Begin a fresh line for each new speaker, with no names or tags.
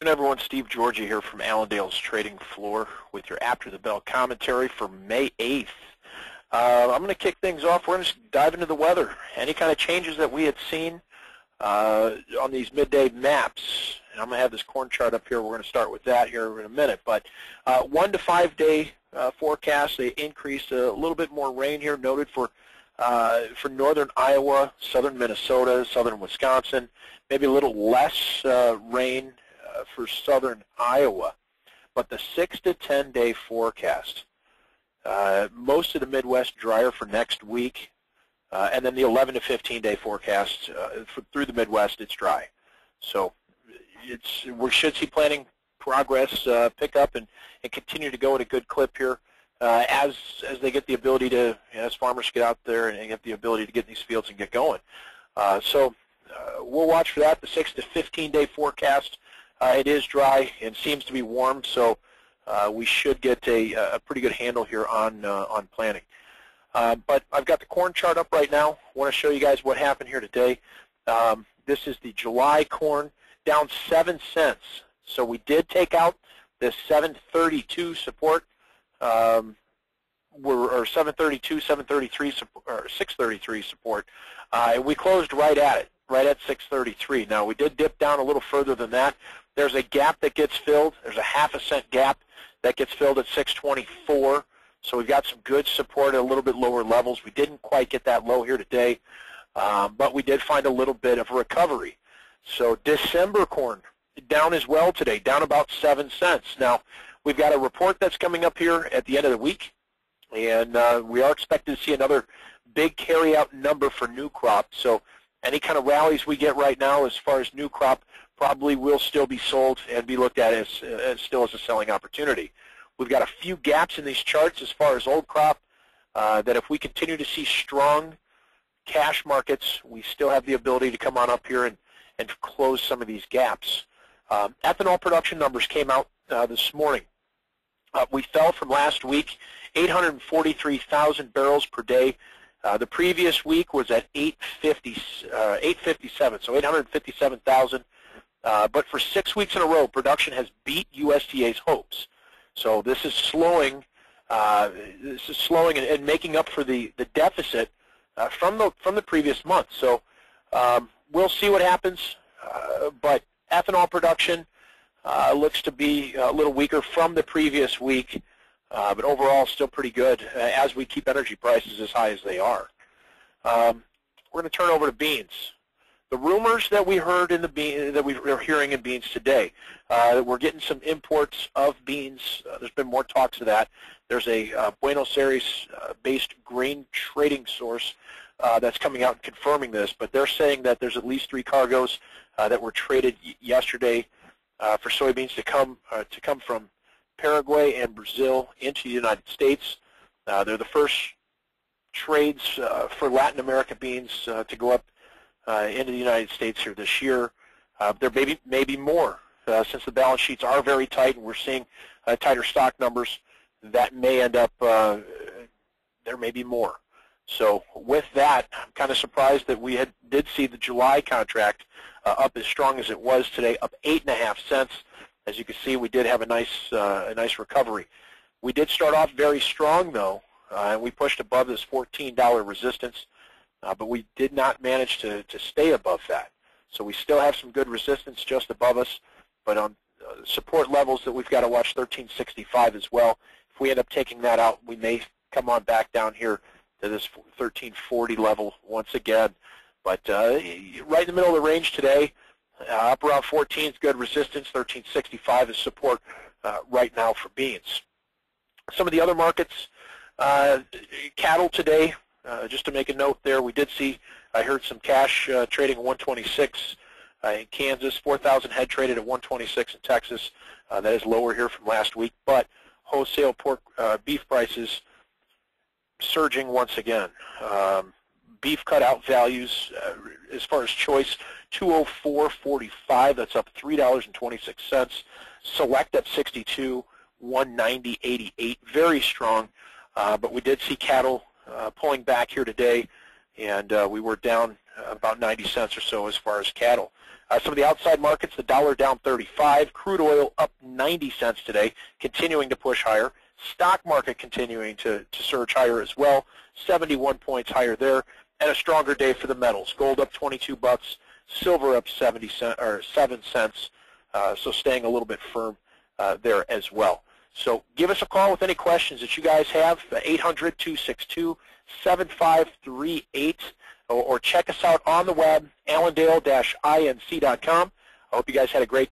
Good everyone, Steve Georgia here from Allendale's Trading Floor with your After the Bell commentary for May 8th. I'm going to kick things off. We're going to dive into the weather. Any kind of changes that we had seen on these midday maps. And I'm going to have this corn chart up here. We're going to start with that here in a minute. But 1 to 5 day forecast, they increased a little bit more rain here noted for northern Iowa, southern Minnesota, southern Wisconsin, maybe a little less rain for southern Iowa, but the 6 to 10 day forecast, most of the Midwest drier for next week, and then the 11 to 15 day forecast through the Midwest, it's dry. So we should see planting progress pick up and continue to go at a good clip here as they get the ability to, as farmers get out there and get the ability to get in these fields and get going. So we'll watch for that. The 6 to 15 day forecast. It is dry and seems to be warm, so we should get a pretty good handle here on planting. But I've got the corn chart up right now. I want to show you guys what happened here today. This is the July corn, down 7 cents. So we did take out this 732 support, or 732, 733, or 633 support. We closed right at it, right at 633. Now we did dip down a little further than that. There's a gap that gets filled. There's a ½ cent gap that gets filled at 624. So we've got some good support at a little bit lower levels. We didn't quite get that low here today, but we did find a little bit of a recovery. So December corn down as well today, down about 7 cents. Now we've got a report that's coming up here at the end of the week, and we are expected to see another big carryout number for new crop. So any kind of rallies we get right now as far as new crop probably will still be sold and be looked at as still as a selling opportunity. We've got a few gaps in these charts as far as old crop that if we continue to see strong cash markets, we still have the ability to come on up here and close some of these gaps. Ethanol production numbers came out this morning. We fell from last week, 843,000 barrels per day. The previous week was at 857, so 857,000. But for 6 weeks in a row, production has beat USDA's hopes. So this is slowing. And making up for the deficit from the previous month. So we'll see what happens. But ethanol production looks to be a little weaker from the previous week, but overall still pretty good as we keep energy prices as high as they are. We're going to turn over to beans. The rumors that we heard in that we are hearing in beans today, we're getting some imports of beans. There's been more talks of that. There's a Buenos Aires-based grain trading source that's coming out and confirming this, but they're saying that there's at least 3 cargoes that were traded yesterday for soybeans to come from Paraguay and Brazil into the United States. They're the first trades for Latin America beans to go up into the United States here this year. There may be more since the balance sheets are very tight and we're seeing tighter stock numbers. That may end up, there may be more. So with that, I'm kind of surprised that we did see the July contract up as strong as it was today, up 8.5 cents. As you can see, we did have a nice recovery. We did start off very strong though, and we pushed above this $14 resistance. But we did not manage to stay above that. So we still have some good resistance just above us, but on support levels that we've got to watch, 1365 as well. If we end up taking that out, we may come on back down here to this 1340 level once again. But right in the middle of the range today, up around 14 is good resistance, 1365 is support right now for beans. Some of the other markets, cattle today, just to make a note there, we did see, I heard some cash trading at 126 in Kansas, 4,000 head traded at 126 in Texas. That is lower here from last week, but wholesale beef prices surging once again. Beef cutout values as far as choice, 204.45, that's up $3.26. Select up 62, 190.88, very strong, but we did see cattle pulling back here today, and we were down about 90 cents or so as far as cattle. Some of the outside markets, the dollar down 35, crude oil up 90 cents today, continuing to push higher. Stock market continuing to surge higher as well, 71 points higher there, and a stronger day for the metals. Gold up 22 bucks, silver up 7 cents, so staying a little bit firm there as well. So give us a call with any questions that you guys have, 800-262-7538, or check us out on the web, allendale-inc.com. I hope you guys had a great